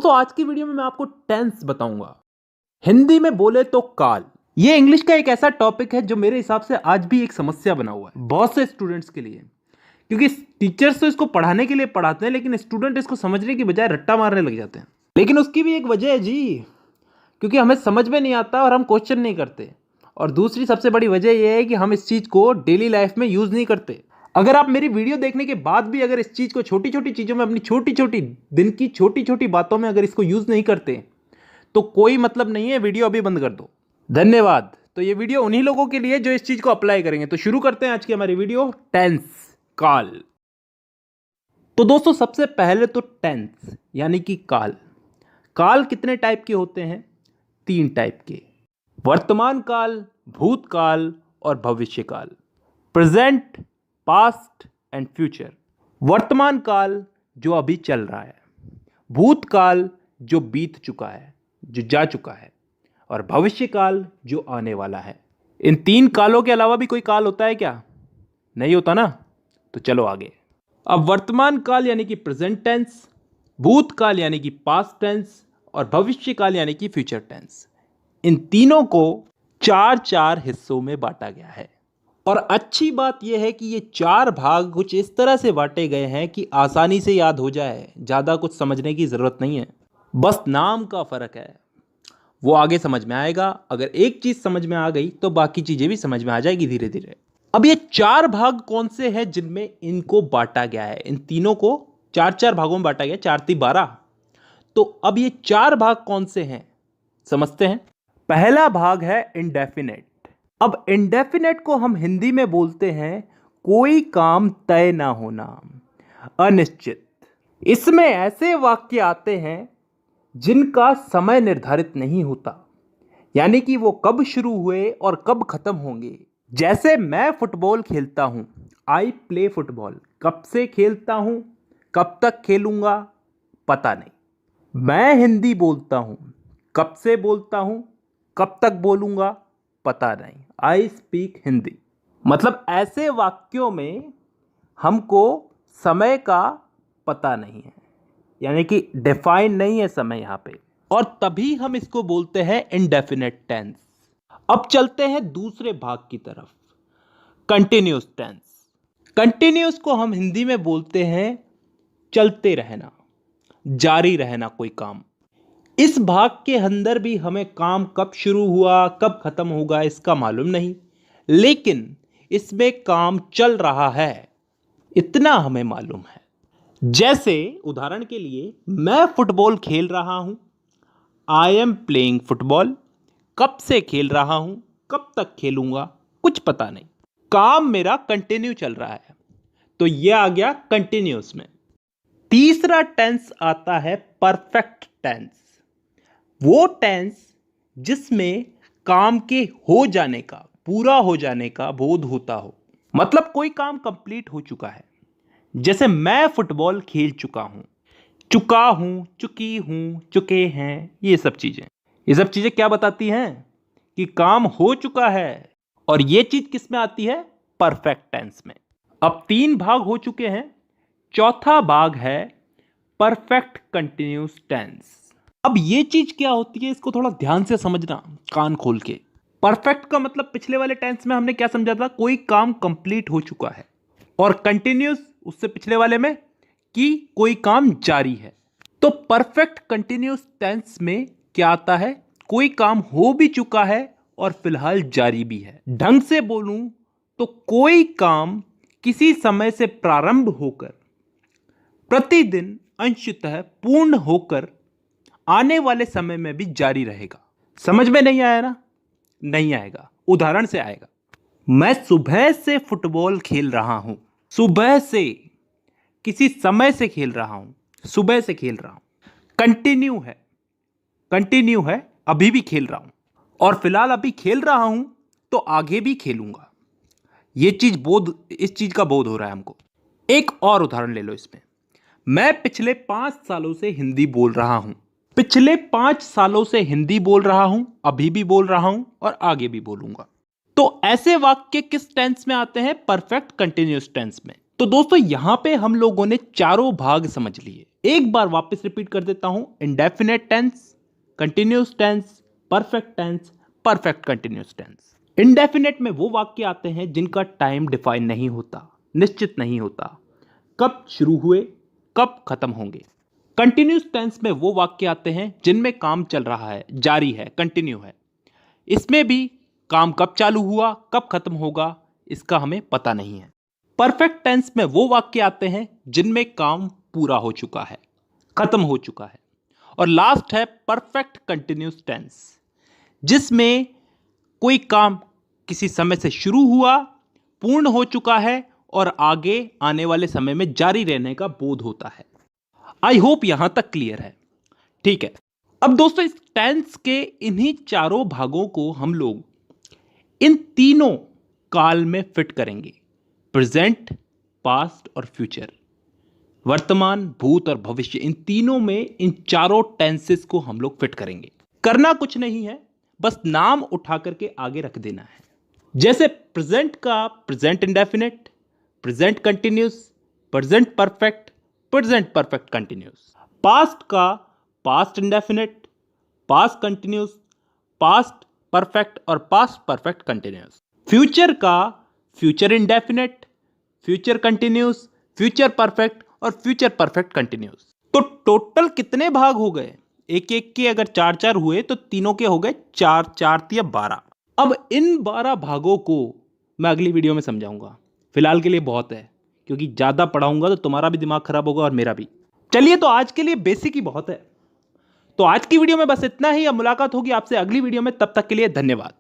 दोस्तों आज की वीडियो में मैं आपको टेंस बताऊंगा। हिंदी में बोले तो काल। ये इंग्लिश का एक ऐसा टॉपिक है जो मेरे हिसाब से आज भी एक समस्या बना हुआ है बहुत से स्टूडेंट्स के लिए, क्योंकि टीचर्स तो इसको पढ़ाने के लिए पढ़ाते हैं लेकिन स्टूडेंट इसको समझने की बजाय रट्टा मारने लग जाते हैं। लेकिन उसकी भी एक वजह है जी, क्योंकि हमें समझ में नहीं आता और हम क्वेश्चन नहीं करते। और दूसरी सबसे बड़ी वजह यह है कि हम इस चीज़ को डेली लाइफ में यूज़ नहीं करते। अगर आप मेरी वीडियो देखने के बाद भी अगर इस चीज़ को छोटी छोटी चीज़ों में, अपनी छोटी छोटी दिन की छोटी छोटी बातों में अगर इसको यूज़ नहीं करते तो कोई मतलब नहीं है, वीडियो अभी बंद कर दो। धन्यवाद। तो ये वीडियो उन्हीं लोगों के लिए जो इस चीज़ को अप्लाई करेंगे। तो शुरू करते हैं आज की हमारी वीडियो, टेंस, काल। तो दोस्तों सबसे पहले तो टेंस यानी कि काल। काल कितने टाइप के होते हैं? 3 टाइप के, वर्तमान काल, भूतकाल और भविष्य काल। Present, past and future. वर्तमान काल जो अभी चल रहा है, भूतकाल जो बीत चुका है, जो जा चुका है, और भविष्य काल जो आने वाला है। इन 3 कालों के अलावा भी कोई काल होता है क्या? नहीं होता ना। तो चलो आगे। अब वर्तमान काल यानी कि प्रेजेंट टेंस, भूतकाल यानी कि पास्ट टेंस और भविष्य काल यानी कि फ्यूचर टेंस, इन तीनों को 4 हिस्सों में बांटा गया है। और अच्छी बात यह है कि ये 4 भाग कुछ इस तरह से बांटे गए हैं कि आसानी से याद हो जाए, ज़्यादा कुछ समझने की ज़रूरत नहीं है, बस नाम का फ़र्क है। वो आगे समझ में आएगा। अगर एक चीज़ समझ में आ गई तो बाकी चीज़ें भी समझ में आ जाएगी धीरे धीरे। अब ये 4 भाग कौन से हैं जिनमें इनको बांटा गया है? इन तीनों को 4 भागों में बांटा गया, 4 × 3 = 12। तो अब ये 4 भाग कौन से हैं समझते हैं। पहला भाग है इंडेफिनेट। अब इंडेफिनेट को हम हिंदी में बोलते हैं कोई काम तय ना होना, अनिश्चित। इसमें ऐसे वाक्य आते हैं जिनका समय निर्धारित नहीं होता, यानी कि वो कब शुरू हुए और कब खत्म होंगे। जैसे मैं फुटबॉल खेलता हूं, आई प्ले फुटबॉल। कब से खेलता हूं, कब तक खेलूंगा, पता नहीं। मैं हिंदी बोलता हूं, कब से बोलता हूं, कब तक बोलूंगा, पता नहीं। I speak Hindi. मतलब ऐसे वाक्यों में हमको समय का पता नहीं है, यानी कि डिफाइन नहीं है समय यहां पे, और तभी हम इसको बोलते हैं इंडेफिनेट टेंस। अब चलते हैं दूसरे भाग की तरफ, कंटिन्यूअस टेंस। कंटिन्यूअस को हम हिंदी में बोलते हैं चलते रहना, जारी रहना कोई काम। इस भाग के अंदर भी हमें काम कब शुरू हुआ, कब खत्म होगा इसका मालूम नहीं, लेकिन इसमें काम चल रहा है इतना हमें मालूम है। जैसे उदाहरण के लिए, मैं फुटबॉल खेल रहा हूं, आई एम प्लेइंग फुटबॉल। कब से खेल रहा हूं, कब तक खेलूंगा, कुछ पता नहीं। काम मेरा कंटिन्यू चल रहा है, तो यह आ गया कंटिन्यूअस में। तीसरा टेंस आता है परफेक्ट टेंस। वो टेंस जिसमें काम के हो जाने का, पूरा हो जाने का बोध होता हो, मतलब कोई काम कंप्लीट हो चुका है। जैसे मैं फुटबॉल खेल चुका हूं, चुका हूं, चुकी हूं, चुके हैं, ये सब चीजें क्या बताती हैं? कि काम हो चुका है। और ये चीज किस में आती है? परफेक्ट टेंस में। अब 3 भाग हो चुके हैं, चौथा भाग है परफेक्ट कंटिन्यूअस टेंस। अब ये चीज क्या होती है, इसको थोड़ा ध्यान से समझना, कान खोल के। परफेक्ट का मतलब पिछले वाले टेंस में हमने क्या समझा था? कोई काम कंप्लीट हो चुका है। और कंटिन्यूअस उससे पिछले वाले में कि कोई काम जारी है। तो परफेक्ट कंटिन्यूअस टेंस में क्या आता है? कोई काम हो भी चुका है और फिलहाल जारी भी है। ढंग से बोलूं तो कोई काम किसी समय से प्रारंभ होकर प्रतिदिन अंशतः पूर्ण होकर आने वाले समय में भी जारी रहेगा। समझ में नहीं आया ना? नहीं आएगा, उदाहरण से आएगा। मैं सुबह से फुटबॉल खेल रहा हूं। सुबह से, किसी समय से खेल रहा हूं, सुबह से खेल रहा हूं। कंटिन्यू है, अभी भी खेल रहा हूं, और फिलहाल अभी खेल रहा हूं तो आगे भी खेलूंगा। इस चीज का बोध हो रहा है हमको। एक और उदाहरण ले लो इसमें। मैं पिछले 5 सालों से हिंदी बोल रहा हूं। पिछले 5 सालों से हिंदी बोल रहा हूं, अभी भी बोल रहा हूं और आगे भी बोलूंगा। तो ऐसे वाक्य किस टेंस में आते हैं? परफेक्ट कंटिन्यूअस टेंस में। तो दोस्तों यहां पे हम लोगों ने चारों भाग समझ लिए। एक बार वापस रिपीट कर देता हूं। Indefinite tense, continuous tense, perfect tense, perfect continuous tense. Indefinite में वो वाक्य आते हैं जिनका टाइम डिफाइन नहीं होता, निश्चित नहीं होता, कब शुरू हुए कब खत्म होंगे। कंटिन्यूस टेंस में वो वाक्य आते हैं जिनमें काम चल रहा है, जारी है, कंटिन्यू है। इसमें भी काम कब चालू हुआ कब खत्म होगा इसका हमें पता नहीं है। परफेक्ट टेंस में वो वाक्य आते हैं जिनमें काम पूरा हो चुका है, खत्म हो चुका है। और लास्ट है परफेक्ट कंटिन्यूस टेंस, जिसमें कोई काम किसी समय से शुरू हुआ, पूर्ण हो चुका है और आगे आने वाले समय में जारी रहने का बोध होता है। आई होप यहां तक क्लियर है। ठीक है, अब दोस्तों इस टेंस के इन्हीं चारों भागों को हम लोग इन तीनों काल में फिट करेंगे। प्रेजेंट, पास्ट और फ्यूचर, वर्तमान, भूत और भविष्य, इन तीनों में इन चारों टेंसेस को हम लोग फिट करेंगे। करना कुछ नहीं है, बस नाम उठा करके आगे रख देना है। जैसे प्रेजेंट का present indefinite, present continuous, present perfect, present perfect continuous. Past का past indefinite, past continuous, past perfect और पास्ट परफेक्ट कंटिन्यूस। फ्यूचर का future indefinite, future continuous, future perfect और फ्यूचर परफेक्ट कंटिन्यूस। तो टोटल कितने भाग हो गए? एक एक के अगर चार चार हुए तो तीनों के हो गए चार, चार या 12। अब इन 12 भागों को मैं अगली वीडियो में समझाऊंगा। फिलहाल के लिए बहुत है, क्योंकि ज्यादा पढ़ाऊंगा तो तुम्हारा भी दिमाग खराब होगा और मेरा भी। चलिए, तो आज के लिए बेसिक ही बहुत है। तो आज की वीडियो में बस इतना ही। अब मुलाकात होगी आपसे अगली वीडियो में, तब तक के लिए धन्यवाद।